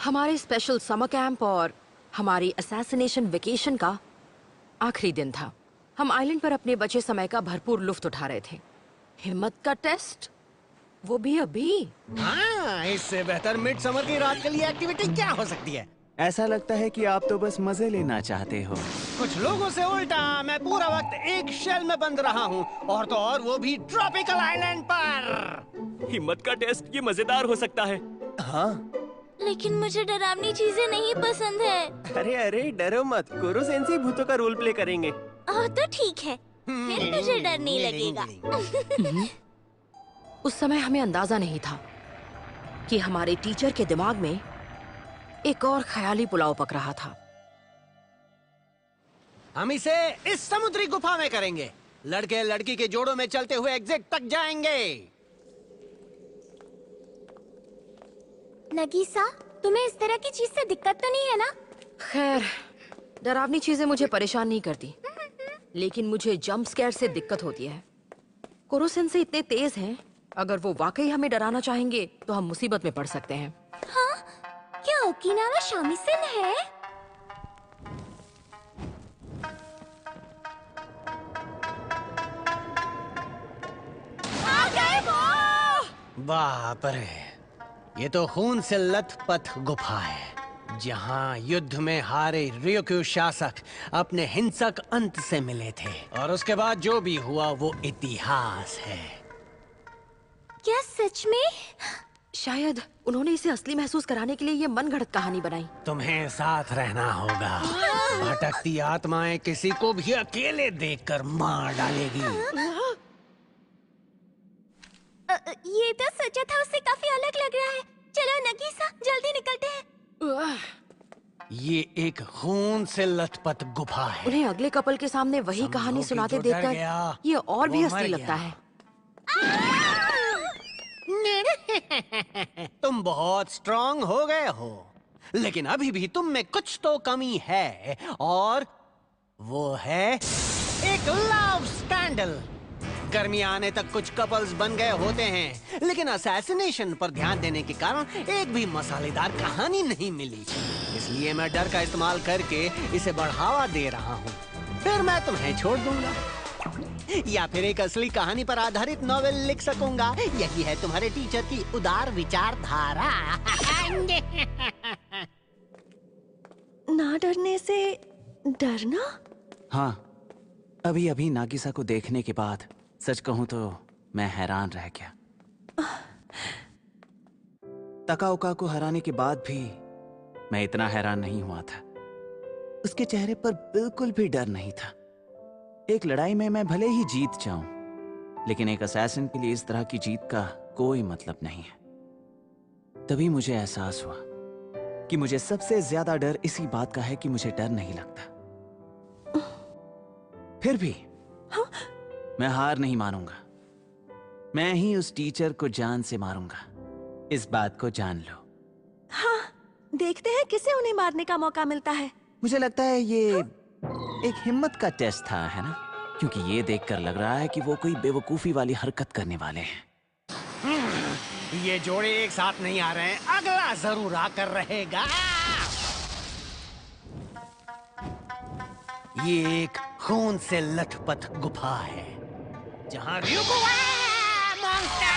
हमारे special summer camp और हमारी असैसिनेशन वेकेशन का आखिरी दिन था। हम आइलैंड पर अपने बचे समय का भरपूर लुत्फ उठा रहे थे। हिम्मत का टेस्ट, वो भी अभी। हाँ, इससे बेहतर मिड समर की रात के लिए एक्टिविटी क्या हो सकती है? ऐसा लगता है कि आप तो बस मजे लेना चाहते हो। कुछ लोगों से उल्टा, मैं पूरा वक्त एक शेल में बंद रहा हूँ, और तो और वो भी ट्रॉपिकल आइलैंड पर। हिम्मत का टेस्ट ये मजेदार हो सकता है। हाँ, लेकिन मुझे डरावनी चीजें नहीं पसंद है। अरे अरे डरो मत, कुरो सेंसेई भूतों का रोल प्ले करेंगे। तो ठीक है, फिर मुझे डर नहीं लगेगा। उस समय हमें अंदाजा नहीं था कि हमारे टीचर के दिमाग में एक और ख्याली पुलाव पक रहा था। हम इसे इस समुद्री गुफा में करेंगे। लड़के लड़की के जोड़ों में चलते हुए एग्जिट तक जाएंगे। नगीसा, तुम्हें इस तरह की चीज से दिक्कत तो नहीं है ना? खैर, डरावनी चीजें मुझे परेशान नहीं करती, लेकिन मुझे जंप स्केयर से दिक्कत होती है। कुरो सेंसेई इतने तेज हैं, अगर वो वाकई हमें डराना चाहेंगे तो हम मुसीबत में पड़ सकते हैं। हाँ? क्या ओकिनावा शामिसन है? आ गए वो! बाप रे, ये तो खून से लथपथ गुफा है, जहाँ युद्ध में हारे ryukyu शासक अपने हिंसक अंत से मिले थे, और उसके बाद जो भी हुआ वो इतिहास है। क्या सच में? शायद उन्होंने इसे असली महसूस कराने के लिए ये मनगढ़ंत कहानी बनाई। तुम्हें साथ रहना होगा। भटकती आत्माएं किसी को भी अकेले देखकर मार डालेगी। ये तो सोचा था उससे काफी अलग लग रहा है। चलो नगीसा, जल्दी निकलते हैं। ये एक खून से लथपथ गुफा है। उन्हें अगले कपल के सामने वही कहानी सुनाते देखकर ये और भी असली लगता है। तुम बहुत स्ट्रांग हो गए हो, लेकिन अभी भी तुम में कुछ तो कमी है, और वो है एक लव स्कैंडल। गर्मी आने तक कुछ कपल्स बन गए होते हैं, लेकिन असैसिनेशन पर ध्यान देने के कारण एक भी मसालेदार कहानी नहीं मिली। इसलिए मैं डर का इस्तेमाल करके इसे बढ़ावा दे रहा हूँ। फिर मैं तुम्हें छोड़ दूंगा, या फिर एक असली कहानी पर आधारित नॉवेल लिख सकूंगा। यही है तुम्हारे टीचर की उदार विचारधारा। ना डरने से डरना? हाँ, अभी अभी नागिसा को देखने के बाद सच कहूं तो मैं हैरान रह गया। तकाओका को हराने के बाद भी मैं इतना हैरान नहीं हुआ था। उसके चेहरे पर बिल्कुल भी डर नहीं था। एक लड़ाई में मैं भले ही जीत जाऊं, लेकिन एक असैसिन के लिए इस तरह की जीत का कोई मतलब नहीं है। तभी मुझे एहसास हुआ कि मुझे सबसे ज्यादा डर इसी बात का है कि मुझे डर नहीं लगता। फिर भी मैं हार नहीं मानूंगा। मैं ही उस टीचर को जान से मारूंगा, इस बात को जान लो। हाँ, देखते हैं किसे उन्हें मारने का मौका मिलता है। मुझे लगता है ये एक हिम्मत का टेस्ट था, है ना? क्योंकि ये देखकर लग रहा है कि वो कोई बेवकूफी वाली हरकत करने वाले हैं। ये जोड़े एक साथ नहीं आ रहे हैं, अगला जरूर आकर रहेगा। ये एक खून से लथपथ गुफा है, जहाँ ryukyu मॉन्स्टर।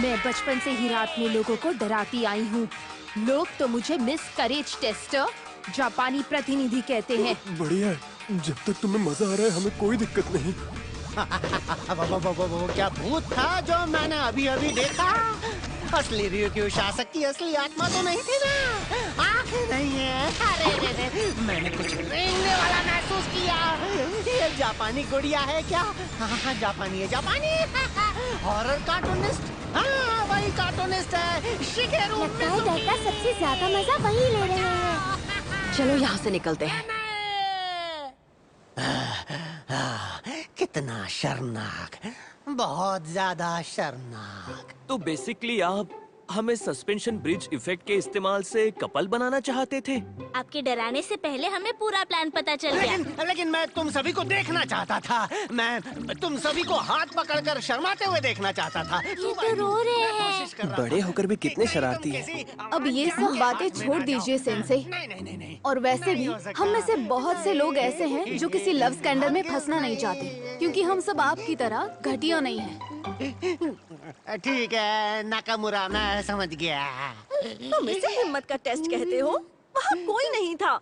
मैं बचपन से ही रात में लोगों को डराती आई हूँ। लोग तो मुझे मिस करेज टेस्टर, जापानी प्रतिनिधि कहते हैं। बढ़िया है, जब तक तुम्हें मजा आ रहा है हमें कोई दिक्कत नहीं। वो क्या भूत था जो मैंने अभी अभी देखा? असली ryukyu शासक की असली आत्मा तो नहीं थी ना? आंखें नहीं है। अरे मैंने कुछ रेंगने वाला महसूस किया। ये जापानी गुड़िया है क्या? हाँ, जापानी है, जापानी। Horror cartoonist. हाँ, वही कार्टूनिस्ट है, शिगेरू लगता है डर का सबसे ज्यादा मजा वही ले रहे हैं। चलो यहाँ से निकलते हैं। कितना शर्मनाक, बहुत ज्यादा शर्मनाक। तो बेसिकली आप हमें सस्पेंशन ब्रिज इफेक्ट के इस्तेमाल से कपल बनाना चाहते थे। आपके डराने से पहले हमें पूरा प्लान पता चल गया। लेकिन मैं तुम सभी को देखना चाहता था। मैं तुम सभी को हाथ पकड़कर शर्माते हुए देखना चाहता था। ये तो रो रहे हैं। बड़े होकर भी कितने शरारती हैं। अब ये सब बातें छोड़ दीजिए सेंसेई। नहीं। और वैसे भी हम में से बहुत से लोग ऐसे हैं जो किसी लव स्कैंडल में फंसना नहीं चाहते, क्योंकि हम सब आपकी तरह घटिया नहीं हैं। ठीक है नाकामुरा, मैं समझ गया। तुम इसे हिम्मत का टेस्ट कहते हो? वहाँ कोई नहीं था।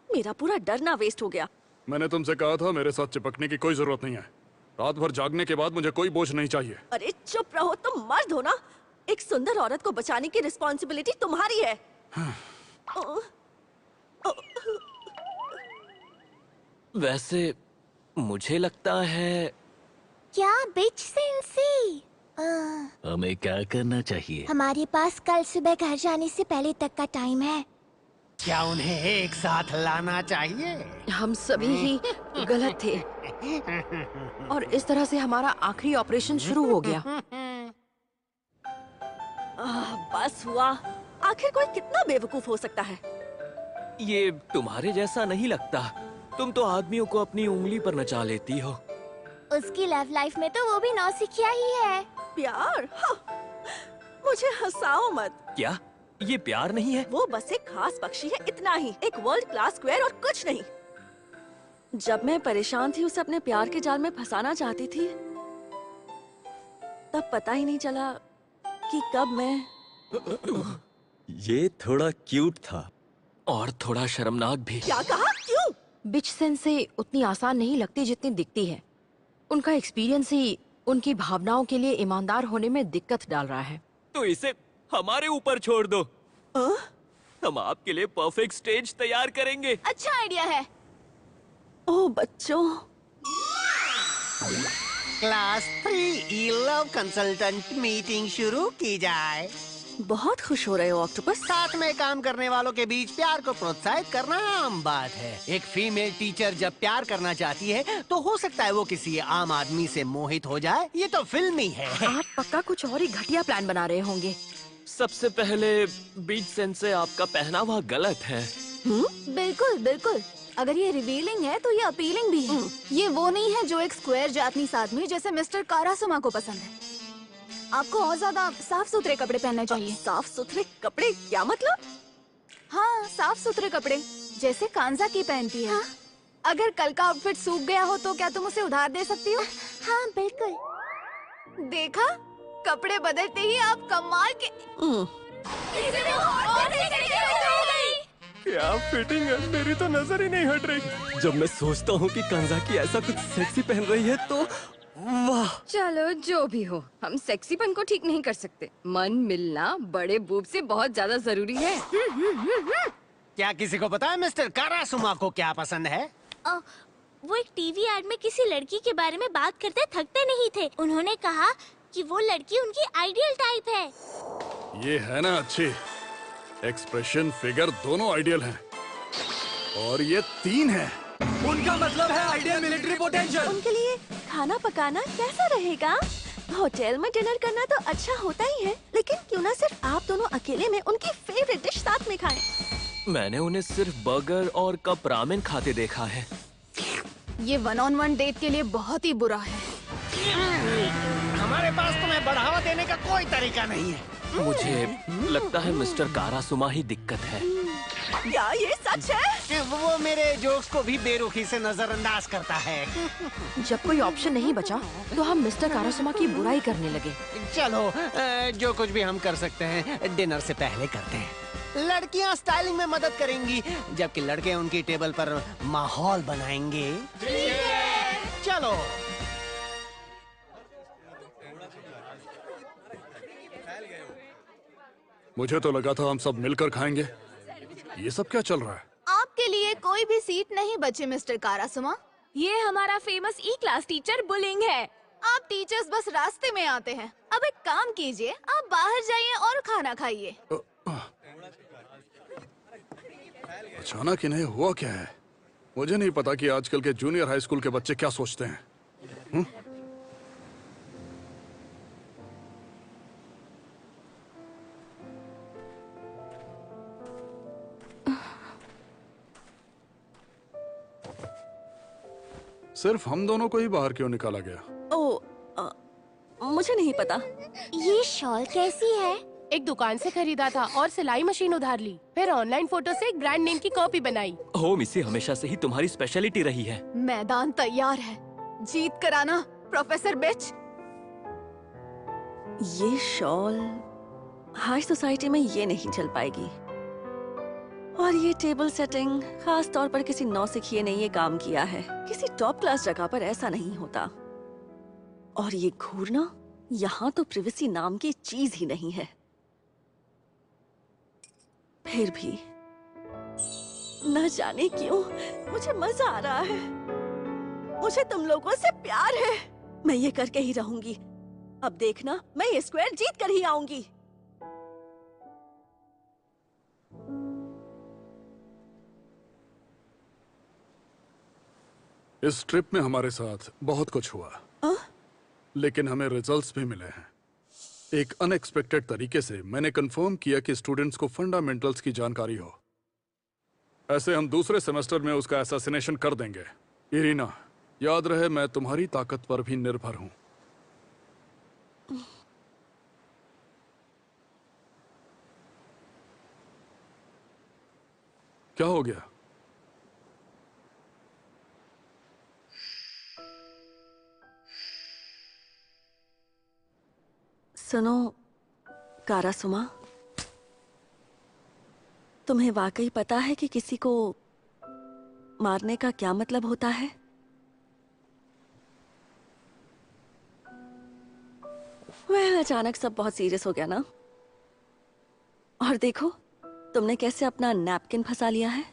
मेरा पूरा डरना वेस्ट हो गया। मैंने तुमसे कहा था मेरे साथ चिपकने की कोई जरूरत नहीं है। रात भर जागने के बाद मुझे कोई बोझ नहीं चाहिए। अरे चुप रहो, तुम मर्द हो ना। एक सुंदर औरत को बचाने की रिस्पॉन्सिबिलिटी तुम्हारी है। वैसे मुझे लगता है क्या बिच सेंसी? हमें क्या करना चाहिए? हमारे पास कल सुबह घर जाने से पहले तक का टाइम है। क्या उन्हें एक साथ लाना चाहिए? हम सभी ही गलत थे और इस तरह से हमारा आखिरी ऑपरेशन शुरू हो गया। बस हुआ। आखिर कोई कितना बेवकूफ हो सकता है? ये तुम्हारे जैसा नहीं लगता। तुम तो आदमियों को अपनी उंगली पर नचा लेती हो। उसकी लव लाइफ में तो वो भी नौसिखिया ही है। प्यार? हाँ। मुझे हंसाओ मत। क्या ये प्यार नहीं है? वो बस एक खास पक्षी है, इतना ही। एक वर्ल्ड क्लास स्क्वायर और कुछ नहीं। जब मैं परेशान थी, उसे अपने प्यार के जाल में फंसाना चाहती थी, तब पता ही नहीं चला कि कब मैं। ये थोड़ा क्यूट था और थोड़ा शर्मनाक भी। क्या कहा? क्यों? बिच सेंसेई उतनी आसान नहीं लगती जितनी दिखती है। उनका एक्सपीरियंस ही उनकी भावनाओं के लिए ईमानदार होने में दिक्कत डाल रहा है। तो इसे हमारे ऊपर छोड़ दो। हम आपके लिए परफेक्ट स्टेज तैयार करेंगे। अच्छा आइडिया है। ओ बच्चों, क्लास 3 लव कंसल्टेंट मीटिंग शुरू की जाए। बहुत खुश हो रहे हो ऑक्टोपस। साथ में काम करने वालों के बीच प्यार को प्रोत्साहित करना आम बात है। एक फीमेल टीचर जब प्यार करना चाहती है तो हो सकता है वो किसी आम आदमी से मोहित हो जाए। ये तो फिल्मी है। आप पक्का कुछ और ही घटिया प्लान बना रहे होंगे। सबसे पहले बीच सेंसे आपका पहनावा गलत है। बिल्कुल बिल्कुल। अगर ये रिवीलिंग है तो ये अपीलिंग भी है। ये वो नहीं है जो एक स्क्वायर जापनीज आदमी जैसे मिस्टर कारासुमा को पसंद है। आपको और ज्यादा साफ सुथरे कपड़े पहनने चाहिए। साफ सुथरे कपड़े? क्या मतलब? हाँ, साफ सुथरे कपड़े जैसे कांजा की पहनती है। अगर कल का आउटफिट सूख गया हो तो क्या तुम उसे उधार दे सकती हो? हाँ बिल्कुल। देखा, कपड़े बदलते ही आप कमाल के। क्या फिटिंग है, मेरी तो नजर ही नहीं हट रही। जब मैं सोचता हूँ कि कांजाकी ऐसा कुछ सेक्सी पहन रही है तो वाह। चलो जो भी हो, हम सेक्सीपन को ठीक नहीं कर सकते। मन मिलना बड़े बूब से बहुत ज्यादा जरूरी है। क्या किसी को पता है मिस्टर कारासुमा को क्या पसंद है? वो एक टीवी एड में किसी लड़की के बारे में बात करते थकते नहीं थे। उन्होंने कहा कि वो लड़की उनकी आइडियल टाइप है। ये है ना अच्छी। एक्सप्रेशन फिगर दोनों आइडियल हैं और ये 3 है। उनका मतलब है आइडियल मिलिट्री पोटेंशियल। उनके लिए खाना पकाना कैसा रहेगा? होटल में डिनर करना तो अच्छा होता ही है, लेकिन क्यों ना सिर्फ आप दोनों अकेले में उनकी फेवरेट डिश साथ में खाएं। मैंने उन्हें सिर्फ बर्गर और कप रामेन खाते देखा है। ये 1-on-1 डेट के लिए बहुत ही बुरा है। हमारे पास तुम्हें बढ़ावा देने का कोई तरीका नहीं है। मुझे लगता है मिस्टर कारासुमा ही दिक्कत है। क्या ये सच है? वो मेरे जोक्स को भी बेरुखी से नजरअंदाज करता है। जब कोई ऑप्शन नहीं बचा तो हम मिस्टर कारासुमा की बुराई करने लगे। चलो जो कुछ भी हम कर सकते हैं डिनर से पहले करते हैं। लड़कियां स्टाइलिंग में मदद करेंगी जबकि लड़के उनकी टेबल पर माहौल बनाएंगे। चलो। मुझे तो लगा था हम सब मिलकर खाएंगे। ये सब क्या चल रहा है? आपके लिए कोई भी सीट नहीं बची मिस्टर कारासुमा। ये हमारा फेमस ई क्लास टीचर बुलिंग है। आप टीचर्स बस रास्ते में आते हैं। अब एक काम कीजिए, आप बाहर जाइए और खाना खाइए। अचानक इन्हें हुआ क्या है? मुझे नहीं पता कि आजकल के जूनियर हाई स्कूल के बच्चे क्या सोचते हैं। सिर्फ हम दोनों को ही बाहर क्यों निकाला गया? मुझे नहीं पता। ये शॉल कैसी है? एक दुकान से खरीदा था और सिलाई मशीन उधार ली, फिर ऑनलाइन फोटो से एक ब्रांड नेम की कॉपी बनाई। हो मिसी, हमेशा से ही तुम्हारी स्पेशलिटी रही है। मैदान तैयार है, जीत कर आना प्रोफेसर बिच। ये शॉल हाई सोसाइटी में ये नहीं चल पाएगी, और ये टेबल सेटिंग खास तौर पर किसी नौसिखिए ने ये काम किया है। किसी टॉप क्लास जगह पर ऐसा नहीं होता। और ये घूरना, यहाँ तो प्रिवेसी नाम की चीज ही नहीं है। फिर भी न जाने क्यों मुझे मजा आ रहा है। मुझे तुम लोगों से प्यार है। मैं ये करके ही रहूंगी। अब देखना, मैं ये स्क्वायर जीत कर ही आऊंगी। इस ट्रिप में हमारे साथ बहुत कुछ हुआ, लेकिन हमें रिजल्ट्स भी मिले हैं। एक अनएक्सपेक्टेड तरीके से मैंने कंफर्म किया कि स्टूडेंट्स को फंडामेंटल्स की जानकारी हो। ऐसे हम दूसरे सेमेस्टर में उसका असैसिनेशन कर देंगे। इरीना, याद रहे मैं तुम्हारी ताकत पर भी निर्भर हूं। क्या हो गया? सुनो कारासुमा, तुम्हें वाकई पता है कि किसी को मारने का क्या मतलब होता है? वह अचानक सब बहुत सीरियस हो गया ना। और देखो तुमने कैसे अपना नैपकिन फंसा लिया है।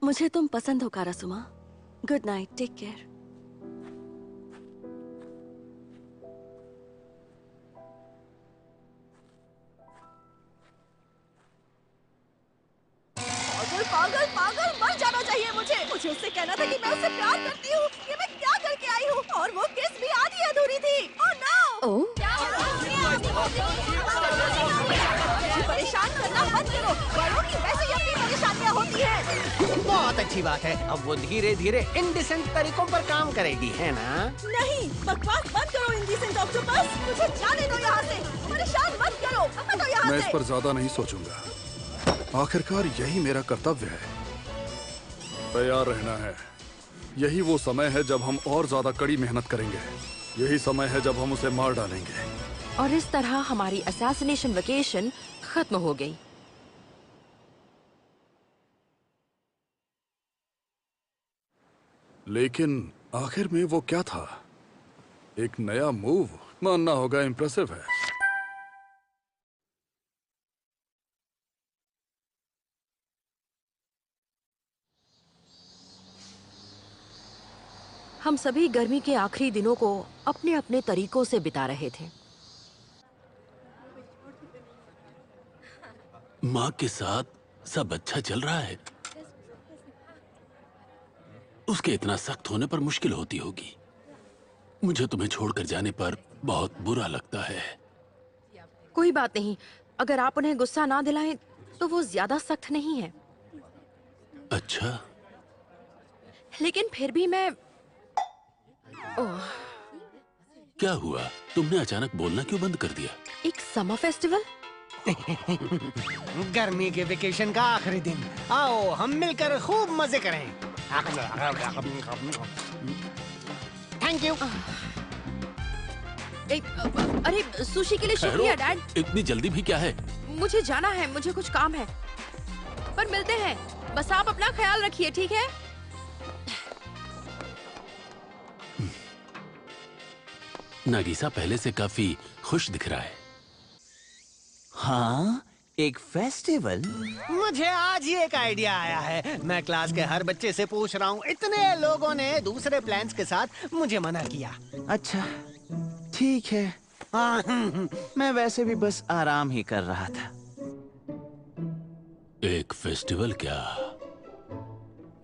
मुझे तुम पसंद हो Karasuma. Good night, take care. पागल पागल पागल, मर जाना चाहिए मुझे। मुझे उससे कहना था कि मैं उससे प्यार करती हूँ। ये मैं क्या करके आई हूँ? और वो किस भी आधी अधूरी थी। Oh no! परेशान करना मत करो। बड़ों की वैसे ही अपनी परेशानियाँ होती हैं। बहुत अच्छी बात है। अब वो धीरे धीरे इंडिसेंट तरीकों पर काम करेगी, है ना? नहीं, बकवास बंद करो इंडिसेंट ऑक्टोपस। मुझे जाने दो यहाँ से। परेशान मत करो, हटो यहाँ से। मैं इस पर ज्यादा नहीं सोचूंगा। आखिरकार यही मेरा कर्तव्य है। तैयार रहना है। यही वो समय है जब हम और ज्यादा कड़ी मेहनत करेंगे। यही समय है जब हम उसे मार डालेंगे। और इस तरह हमारी असैसिनेशन वेकेशन खत्म हो गई। लेकिन आखिर में वो क्या था? एक नया मूव, मानना होगा इम्प्रेसिव है। हम सभी गर्मी के आखिरी दिनों को अपने अपने तरीकों से बिता रहे थे। माँ के साथ सब अच्छा चल रहा है। उसके इतना सख्त होने पर मुश्किल होती होगी। मुझे तुम्हें छोड़कर जाने पर बहुत बुरा लगता है। कोई बात नहीं, अगर आप उन्हें गुस्सा ना दिलाएं तो वो ज्यादा सख्त नहीं है। अच्छा, लेकिन फिर भी मैं क्या हुआ? तुमने अचानक बोलना क्यों बंद कर दिया? एक समर फेस्टिवल? गर्मी के वेकेशन का आखिरी दिन। आओ हम मिलकर खूब मजे करें। Thank you. अरे सुशी के लिए शुक्रिया डैड। इतनी जल्दी भी क्या है? मुझे जाना है, मुझे कुछ काम है। पर मिलते हैं। बस आप अपना ख्याल रखिए, ठीक है? नागिसा पहले से काफी खुश दिख रहा है। हाँ, एक फेस्टिवल? मुझे आज ही एक आइडिया आया है। मैं क्लास के हर बच्चे से पूछ रहा हूँ। इतने लोगों ने दूसरे प्लान्स के साथ मुझे मना किया। अच्छा, ठीक है। मैं वैसे भी बस आराम ही कर रहा था। एक फेस्टिवल क्या?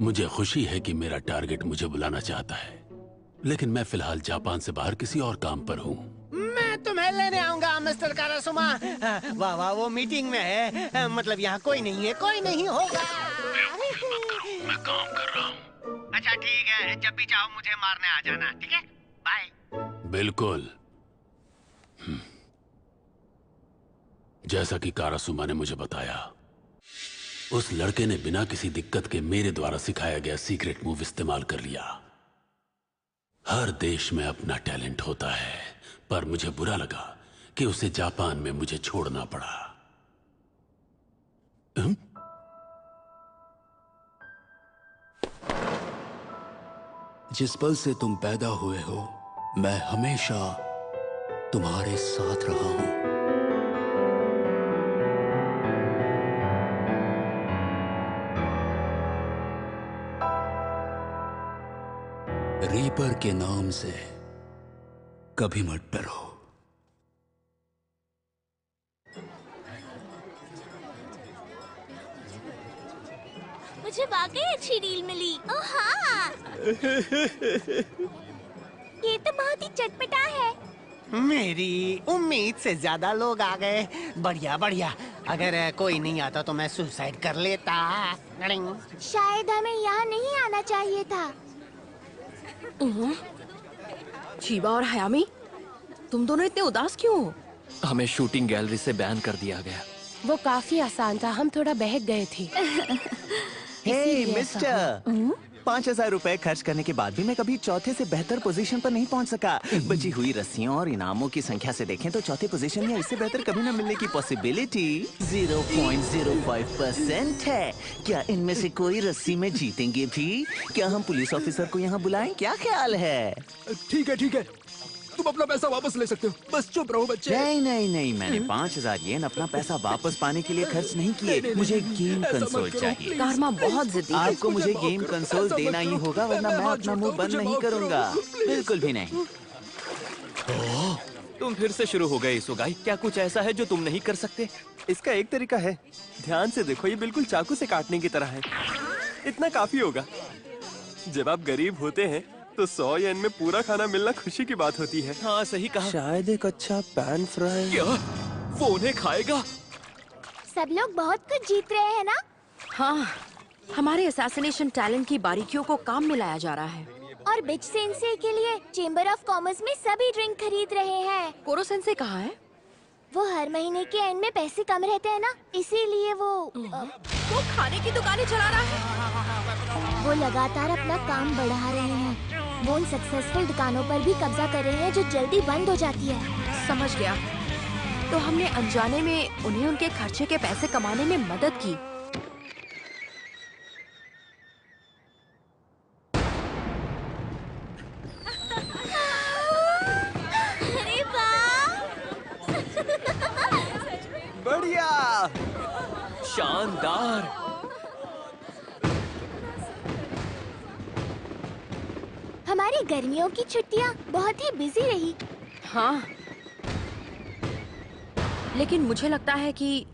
मुझे खुशी है कि मेरा टारगेट मुझे बुलाना चाहता है। लेकिन मैं फिलहाल जापान से बाहर किसी और काम पर हूँ। मैं तुम्हें लेने आऊंगा मिस्टर कारासुमा। वाह वाह, वो मीटिंग में है, मतलब यहाँ कोई नहीं है, कोई नहीं होगा। मैं काम कर रहा हूँ। अच्छा ठीक है, जब भी चाहो मुझे मारने आ जाना, ठीक है? बाय। बिल्कुल। जैसा कि कारासुमा ने मुझे बताया, उस लड़के ने बिना किसी दिक्कत के मेरे द्वारा सिखाया गया सीक्रेट मूव इस्तेमाल कर लिया। हर देश में अपना टैलेंट होता है, पर मुझे बुरा लगा कि उसे जापान में मुझे छोड़ना पड़ा। जिस पल से तुम पैदा हुए हो, मैं हमेशा तुम्हारे साथ रहा हूं। रीपर के नाम से कभी मत डरो। मुझे वाकई अच्छी डील मिली। ओह हाँ। ये तो बहुत ही चटपटा है। मेरी उम्मीद से ज्यादा लोग आ गए। बढ़िया बढ़िया। अगर कोई नहीं आता तो मैं सुसाइड कर लेता। शायद हमें यहाँ नहीं आना चाहिए था। शीबा और हयामी, तुम दोनों इतने उदास क्यों हो? हमें शूटिंग गैलरी से बैन कर दिया गया। वो काफी आसान था, हम थोड़ा बहक गए थे। हे मिस्टर, 5,000 रुपए खर्च करने के बाद भी मैं कभी चौथे से बेहतर पोजीशन पर नहीं पहुंच सका। बची हुई रस्सियों और इनामों की संख्या से देखें तो चौथे पोजीशन या इससे बेहतर कभी न मिलने की पॉसिबिलिटी 0.05% है। क्या इनमें से कोई रस्सी में जीतेंगे भी? क्या हम पुलिस ऑफिसर को यहाँ बुलाएं? क्या ख्याल है? ठीक है, तुम अपना पैसा वापस ले सकते हो। बस चुप रहो बच्चे। नहीं, मैंने 5,000 येन अपना पैसा वापस पाने के लिए खर्च नहीं किए। मुझे गेम कंसोल चाहिए। कारमा बहुत जिद्दी है। आपको मुझे गेम कंसोल देना ही होगा, वरना मैं अपना मुंह बंद नहीं करूंगा। बिल्कुल भी नहीं। तुम फिर से शुरू हो गए इसुगाई। क्या कुछ ऐसा है जो तुम नहीं कर सकते? इसका एक तरीका है, ध्यान से देखो, ये बिल्कुल चाकू से काटने की तरह है। इतना काफी होगा। जब आप गरीब होते हैं तो 100 येन में पूरा खाना मिलना खुशी की बात होती है। हाँ सही कहा। शायद एक अच्छा पैन फ्राई। क्या वो उन्हें खाएगा? सब लोग बहुत कुछ जीत रहे हैं ना? हाँ, हमारे असैसिनेशन टैलेंट की बारीकियों को काम में लाया जा रहा है। और बिच सेंसे के लिए चेंबर ऑफ कॉमर्स में सभी ड्रिंक खरीद रहे हैं। कोरो सेंसे कहाँ है? वो हर महीने के एंड में पैसे कम रहते हैं ना, इसीलिए वो खाने की दुकानें चला रहा है। वो लगातार अपना काम बढ़ा रहे हैं। वो उन सक्सेसफुल दुकानों पर भी कब्जा कर रहे हैं जो जल्दी बंद हो जाती है। समझ गया। तो हमने अनजाने में उन्हें उनके खर्चे के पैसे कमाने में मदद की। अरे वाह! बढ़िया, शानदार। हमारी गर्मियों की छुट्टियाँ बहुत ही बिजी रही। हाँ, लेकिन मुझे लगता है कि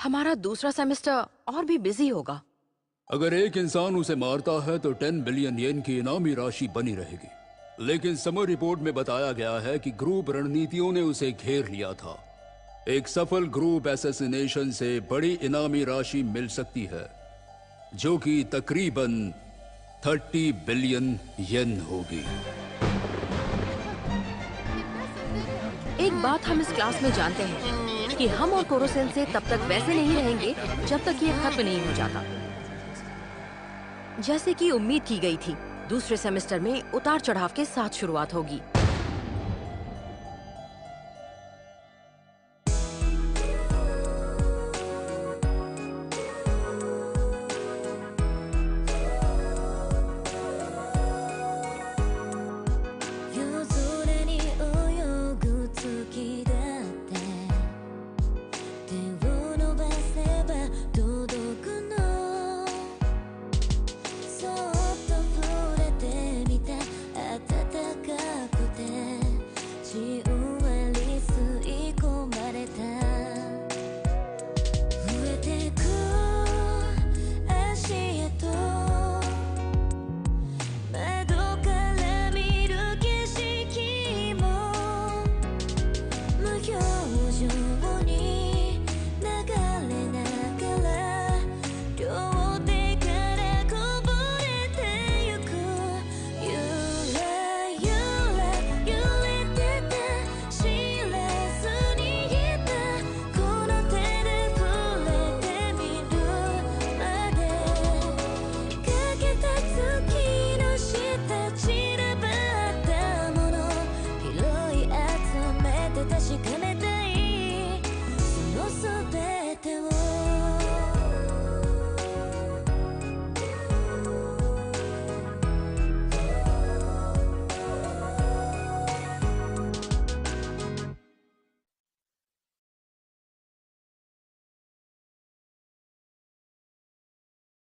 हमारा दूसरा सेमेस्टर और भी बिजी होगा। अगर एक इंसान उसे मारता है तो 10 बिलियन येन की इनामी राशि बनी रहेगी। लेकिन समर रिपोर्ट में बताया गया है कि ग्रुप रणनीतियों ने उसे घेर लिया था। एक सफल ग्रुप असैसिनेशन से बड़ी इनामी राशि मिल सकती है, जो कि तकरीबन 30 बिलियन येन होगी। एक बात हम इस क्लास में जानते हैं कि हम और कोरो सेंसे तब तक वैसे नहीं रहेंगे जब तक ये खत्म नहीं हो जाता। जैसे कि उम्मीद की गई थी, दूसरे सेमेस्टर में उतार चढ़ाव के साथ शुरुआत होगी।